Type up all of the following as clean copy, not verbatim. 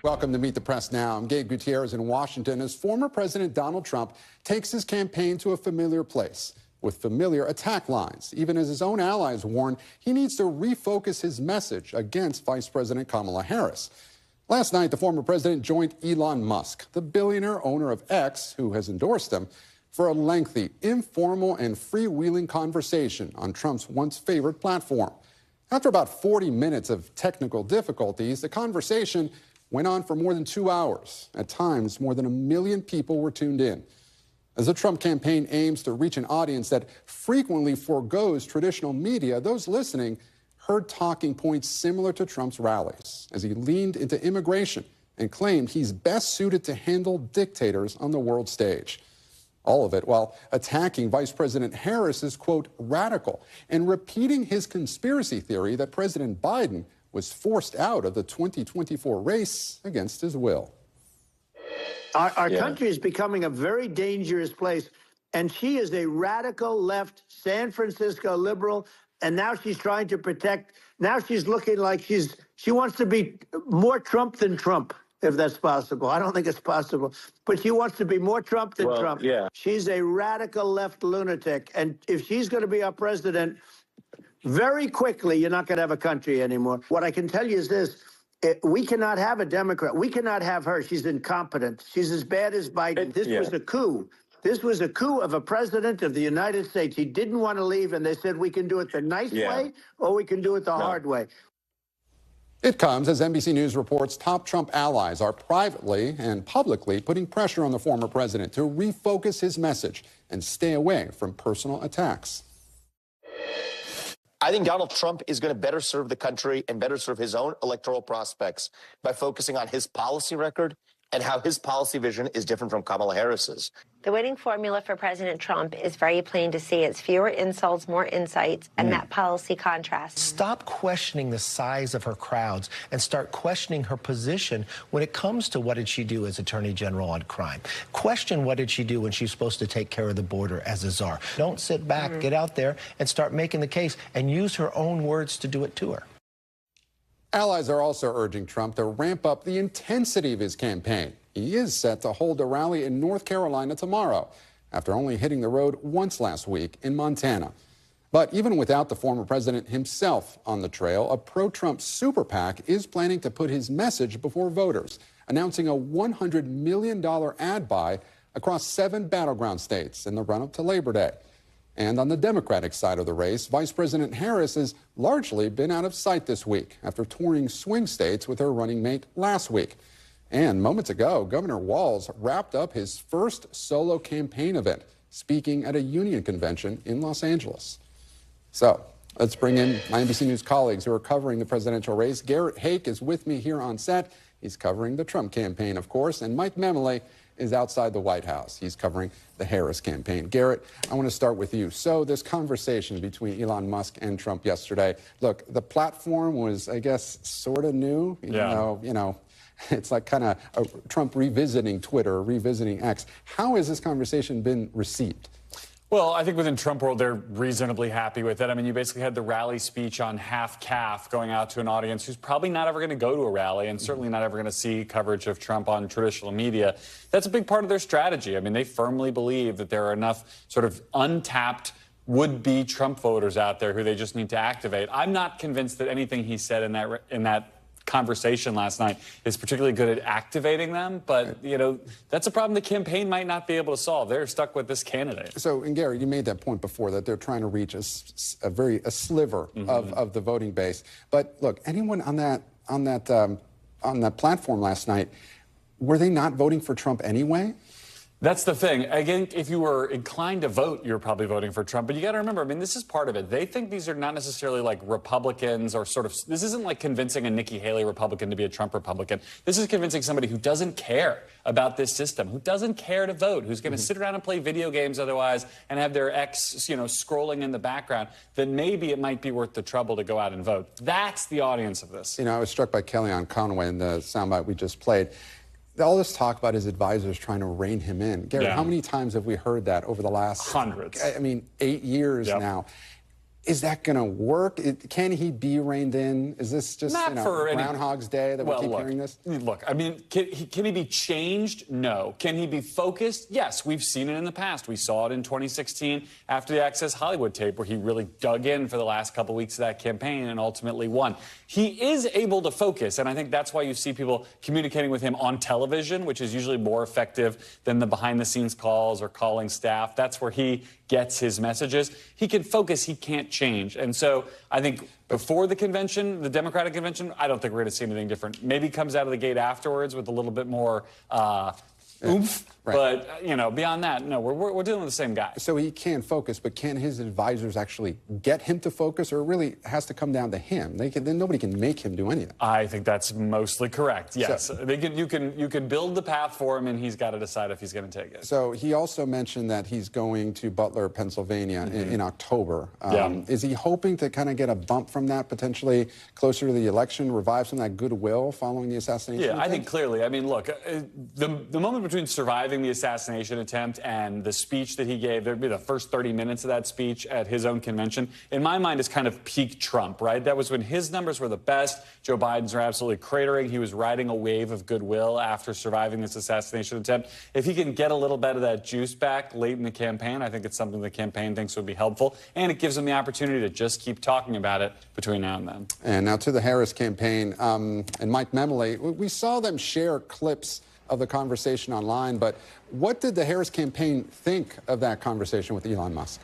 Welcome to Meet the Press Now. I'm Gabe Gutierrez in Washington as former President Donald Trump takes his campaign to a familiar place with familiar attack lines, even as his own allies warn he needs to refocus his message against Vice President Kamala Harris. Last night, the former president joined Elon Musk, the billionaire owner of X, who has endorsed him, for a lengthy, informal, and freewheeling conversation on Trump's once-favored platform. After about 40 minutes of technical difficulties, the conversation went on for more than 2 hours. At times, more than 1 million people were tuned in. As the Trump campaign aims to reach an audience that frequently forgoes traditional media, those listening heard talking points similar to Trump's rallies as he leaned into immigration and claimed he's best suited to handle dictators on the world stage. All of it while attacking Vice President Harris as, quote, radical, and repeating his conspiracy theory that President Biden was forced out of the 2024 race against his will. Our country is becoming a very dangerous place, and she is a radical left San Francisco liberal, and now she's trying to protect. Now she's looking like she wants to be more Trump than Trump, if that's possible. I don't think it's possible, but she wants to be more Trump than Trump. Yeah. She's a radical left lunatic, and if she's going to be our president, very quickly, you're not going to have a country anymore. What I can tell you is this. We cannot have a Democrat. We cannot have her. She's incompetent. She's as bad as Biden. This was a coup. This was a coup of a president of the United States. He didn't want to leave, and they said we can do it the nice way or we can do it the hard way. It comes as NBC News reports top Trump allies are privately and publicly putting pressure on the former president to refocus his message and stay away from personal attacks. I think Donald Trump is going to better serve the country and better serve his own electoral prospects by focusing on his policy record and how his policy vision is different from Kamala Harris's. The winning formula for President Trump is very plain to see. It's fewer insults, more insights, and that policy contrast. Stop questioning the size of her crowds and start questioning her position when it comes to what did she do as Attorney General on crime. Question what did she do when she's supposed to take care of the border as a czar. Don't sit back, get out there and start making the case and use her own words to do it to her. Allies are also urging Trump to ramp up the intensity of his campaign. He is set to hold a rally in North Carolina tomorrow, after only hitting the road once last week in Montana. But even without the former president himself on the trail, a pro-Trump super PAC is planning to put his message before voters, announcing a $100 million ad buy across 7 battleground states in the run-up to Labor Day. And on the Democratic side of the race, Vice President Harris has largely been out of sight this week after touring swing states with her running mate last week. And moments ago, Governor Walz wrapped up his first solo campaign event, speaking at a union convention in Los Angeles. So let's bring in my NBC News colleagues who are covering the presidential race. Garrett Hake is with me here on set. He's covering the Trump campaign, of course, and Mike Memele is outside the White House. He's covering the Harris campaign. Garrett, I want to start with you. So this conversation between Elon Musk and Trump yesterday, look, the platform was, I guess, sort of new. You know, it's like kind of Trump revisiting Twitter, revisiting X. How has this conversation been received? Well, I think within Trump world, they're reasonably happy with it. I mean, you basically had the rally speech on half-calf going out to an audience who's probably not ever going to go to a rally and certainly not ever going to see coverage of Trump on traditional media. That's a big part of their strategy. I mean, they firmly believe that there are enough sort of untapped would-be Trump voters out there who they just need to activate. I'm not convinced that anything he said in that conversation last night is particularly good at activating them, but you know, that's a problem the campaign might not be able to solve. They're stuck with this candidate. So, and Gary, you made that point before that they're trying to reach a sliver of the voting base. But look, anyone on that platform last night, were they not voting for Trump anyway? That's the thing. Again, if you were inclined to vote, you're probably voting for Trump. But you got to remember, I mean, this is part of it. They think these are not necessarily like Republicans or sort of, this isn't like convincing a Nikki Haley Republican to be a Trump Republican. This is convincing somebody who doesn't care about this system, who doesn't care to vote, who's going to sit around and play video games otherwise and have their ex, you know, scrolling in the background, then maybe it might be worth the trouble to go out and vote. That's the audience of this. You know, I was struck by Kellyanne Conway in the soundbite we just played. All this talk about his advisors trying to rein him in. Gary, how many times have we heard that over the last... Hundreds. I mean, 8 years now. Is that going to work? Can he be reined in? Is this just Groundhog's Day that we keep hearing this? Look, I mean, can he be changed? No. Can he be focused? Yes, we've seen it in the past. We saw it in 2016 after the Access Hollywood tape where he really dug in for the last couple weeks of that campaign and ultimately won. He is able to focus, and I think that's why you see people communicating with him on television, which is usually more effective than the behind-the-scenes calls or calling staff. That's where he gets his messages. He can focus, he can't change. And so I think before the convention, the Democratic convention, I don't think we're going to see anything different. Maybe comes out of the gate afterwards with a little bit more oomph. Right. But, beyond that, no, we're dealing with the same guy. So he can focus, but can his advisors actually get him to focus, or it really has to come down to him? Then nobody can make him do anything. I think that's mostly correct, yes. So, you can build the path for him, and he's got to decide if he's going to take it. So he also mentioned that he's going to Butler, Pennsylvania in October. Is he hoping to kind of get a bump from that, potentially closer to the election, revive some of that goodwill following the assassination attempt? I think clearly. I mean, look, the moment between surviving the assassination attempt and the speech that he gave, there'd be the first 30 minutes of that speech at his own convention, in my mind is kind of peak Trump, right? That was when his numbers were the best. Joe Biden's are absolutely cratering. He was riding a wave of goodwill after surviving this assassination attempt. If he can get a little bit of that juice back late in the campaign, I think it's something the campaign thinks would be helpful, and it gives him the opportunity to just keep talking about it between now and then. And now to the Harris campaign and Mike Memoli, we saw them share clips of the conversation online, but what did the Harris campaign think of that conversation with Elon Musk?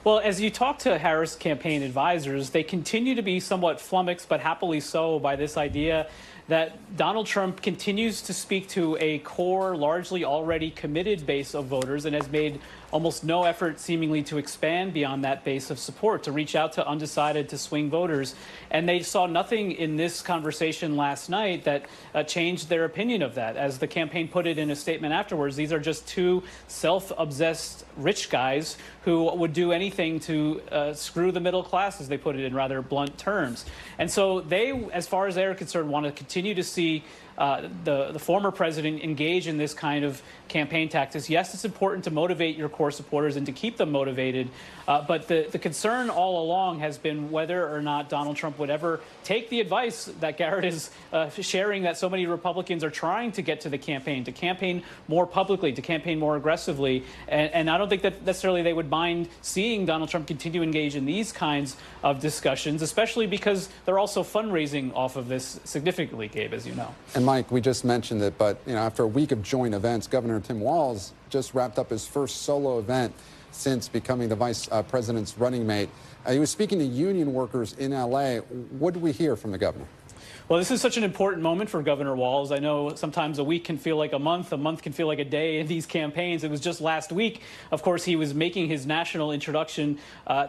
Well, as you talk to Harris campaign advisors, they continue to be somewhat flummoxed, but happily so, by this idea that Donald Trump continues to speak to a core, largely already committed base of voters and has made almost no effort seemingly to expand beyond that base of support, to reach out to undecided, to swing voters. And they saw nothing in this conversation last night that changed their opinion of that. As the campaign put it in a statement afterwards, these are just two self-obsessed rich guys who would do anything to screw the middle class, as they put it in rather blunt terms. And so they, as far as they're concerned, want to continue to see the former president engage in this kind of campaign tactics. Yes, it's important to motivate your core supporters and to keep them motivated, but the concern all along has been whether or not Donald Trump would ever take the advice that Garrett is sharing, that so many Republicans are trying to get to the campaign, to campaign more publicly, to campaign more aggressively. And I don't think that necessarily they would mind seeing Donald Trump continue to engage in these kinds of discussions, especially because they're also fundraising off of this significantly, Gabe, as you know. And Mike, we just mentioned it, but after a week of joint events, Governor Tim Walz just wrapped up his first solo event since becoming the vice president's running mate. He was speaking to union workers in L.A. What did we hear from the governor? Well, this is such an important moment for Governor Walz. I know sometimes a week can feel like a month can feel like a day in these campaigns. It was just last week, of course, he was making his national introduction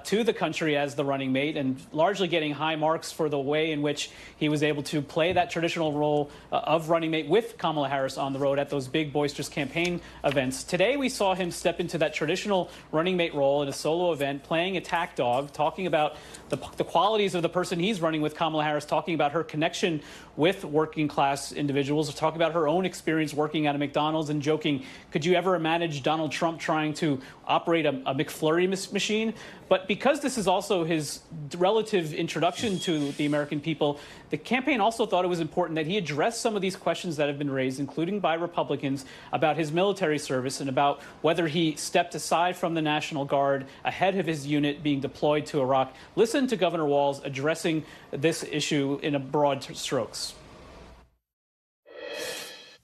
to the country as the running mate and largely getting high marks for the way in which he was able to play that traditional role of running mate with Kamala Harris on the road at those big, boisterous campaign events. Today, we saw him step into that traditional running mate role in a solo event, playing attack dog, talking about the qualities of the person he's running with, Kamala Harris, talking about her connection with working class individuals, talking about her own experience working at a McDonald's and joking, could you ever imagine Donald Trump trying to operate a McFlurry machine? But because this is also his relative introduction to the American people, the campaign also thought it was important that he address some of these questions that have been raised, including by Republicans, about his military service and about whether he stepped aside from the National Guard ahead of his unit being deployed to Iraq. Listen to Governor Walz addressing this issue in a broad strokes.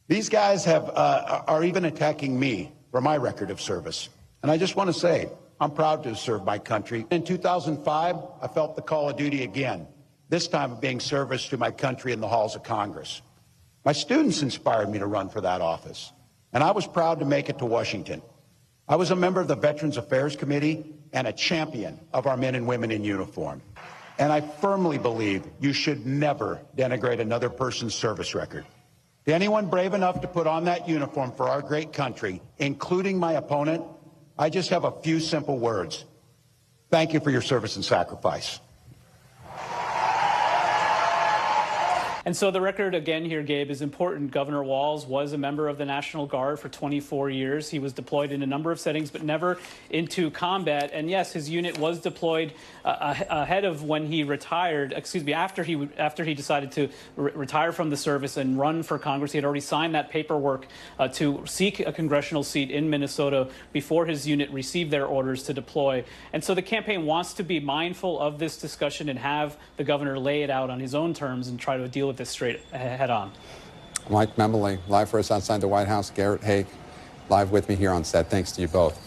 These guys are even attacking me for my record of service. And I just want to say, I'm proud to have served my country. In 2005, I felt the call of duty again, this time of being service to my country in the halls of Congress. My students inspired me to run for that office, and I was proud to make it to Washington. I was a member of the Veterans Affairs Committee and a champion of our men and women in uniform. And I firmly believe you should never denigrate another person's service record. To anyone brave enough to put on that uniform for our great country, including my opponent, I just have a few simple words. Thank you for your service and sacrifice. And so the record again here, Gabe, is important. Governor Walz was a member of the National Guard for 24 years. He was deployed in a number of settings, but never into combat. And yes, his unit was deployed ahead of when he retired, after he decided to retire from the service and run for Congress. He had already signed that paperwork to seek a congressional seat in Minnesota before his unit received their orders to deploy. And so the campaign wants to be mindful of this discussion and have the governor lay it out on his own terms and try to deal with this straight head on. Mike Memoli, live for us outside the White House. Garrett Haake, live with me here on set. Thanks to you both.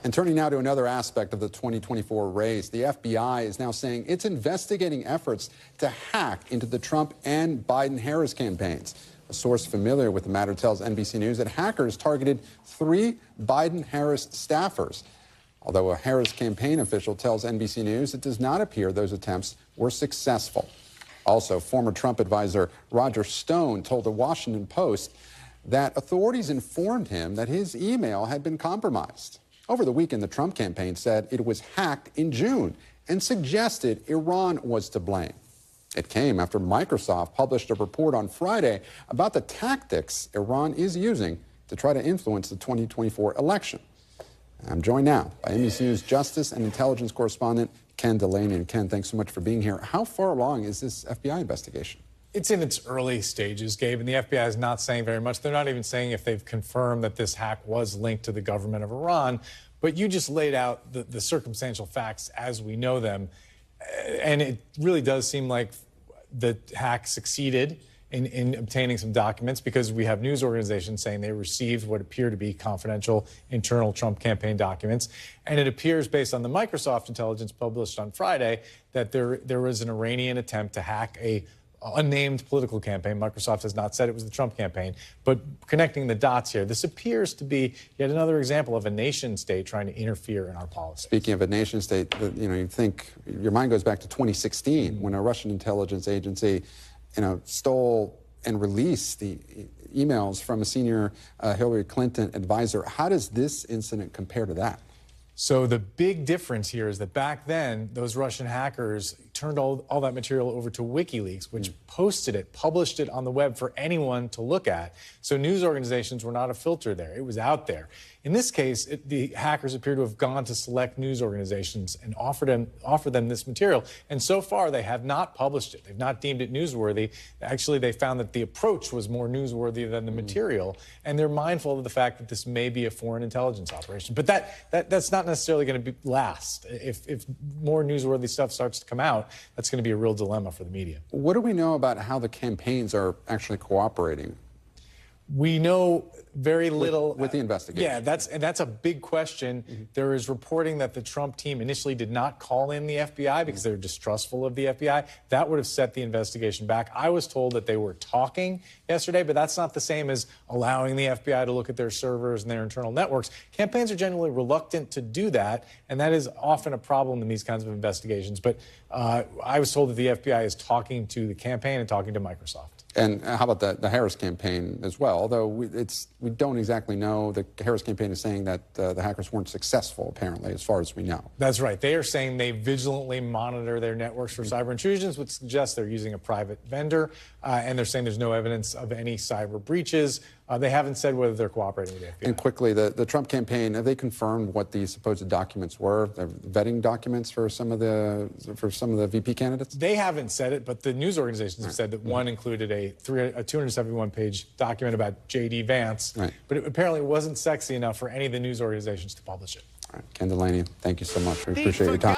And turning now to another aspect of the 2024 race, the FBI is now saying it's investigating efforts to hack into the Trump and Biden-Harris campaigns. A source familiar with the matter tells NBC News that hackers targeted 3 Biden-Harris staffers. Although a Harris campaign official tells NBC News it does not appear those attempts were successful. Also, former Trump advisor Roger Stone told the Washington Post that authorities informed him that his email had been compromised. Over the weekend, the Trump campaign said it was hacked in June and suggested Iran was to blame. It came after Microsoft published a report on Friday about the tactics Iran is using to try to influence the 2024 election. I'm joined now by NBC News Justice and Intelligence correspondent Ken Delaney. And Ken, thanks so much for being here. How far along is this FBI investigation? It's in its early stages, Gabe, and the FBI is not saying very much. They're not even saying if they've confirmed that this hack was linked to the government of Iran. But you just laid out the circumstantial facts as we know them. And it really does seem like the hack succeeded in obtaining some documents, because we have news organizations saying they received what appear to be confidential internal Trump campaign documents. And it appears, based on the Microsoft intelligence published on Friday, that there was an Iranian attempt to hack a unnamed political campaign. Microsoft has not said it was the Trump campaign, but connecting the dots here, this appears to be yet another example of a nation state trying to interfere in our policy. Speaking of a nation state, you think your mind goes back to 2016 when a Russian intelligence agency, stole and released the emails from a senior Hillary Clinton advisor. How does this incident compare to that? So the big difference here is that back then, those Russian hackers turned all that material over to WikiLeaks, which published it on the web for anyone to look at. So news organizations were not a filter there. It was out there. In this case, the hackers appear to have gone to select news organizations and offered them this material. And so far, they have not published it. They've not deemed it newsworthy. Actually, they found that the approach was more newsworthy than the material. And they're mindful of the fact that this may be a foreign intelligence operation. But that's not necessarily going to last. If more newsworthy stuff starts to come out, that's going to be a real dilemma for the media. What do we know about how the campaigns are actually cooperating? We know very little with the investigation. Yeah, that's a big question. Mm-hmm. There is reporting that the Trump team initially did not call in the FBI because they're distrustful of the FBI. That would have set the investigation back. I was told that they were talking yesterday, but that's not the same as allowing the FBI to look at their servers and their internal networks. Campaigns are generally reluctant to do that, and that is often a problem in these kinds of investigations. But I was told that the FBI is talking to the campaign and talking to Microsoft. And how about the Harris campaign as well? Although we don't exactly know. The Harris campaign is saying that the hackers weren't successful, apparently, as far as we know. That's right. They are saying they vigilantly monitor their networks for cyber intrusions, which suggests they're using a private vendor. And they're saying there's no evidence of any cyber breaches. They haven't said whether they're cooperating with the FBI. And quickly, the Trump campaign, have they confirmed what the supposed documents were? The vetting documents for some of the VP candidates? They haven't said it, but the news organizations have said that one included a 271-page document about J.D. Vance. Right. But it apparently wasn't sexy enough for any of the news organizations to publish it. All right. Ken Delaney, thank you so much. We appreciate your time.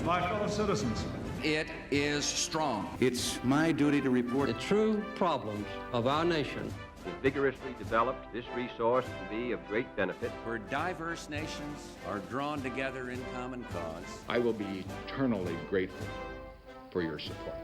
My fellow citizens, it is strong. It's my duty to report the true problems of our nation. Vigorously developed, this resource will be of great benefit. Where diverse nations are drawn together in common cause. I will be eternally grateful for your support.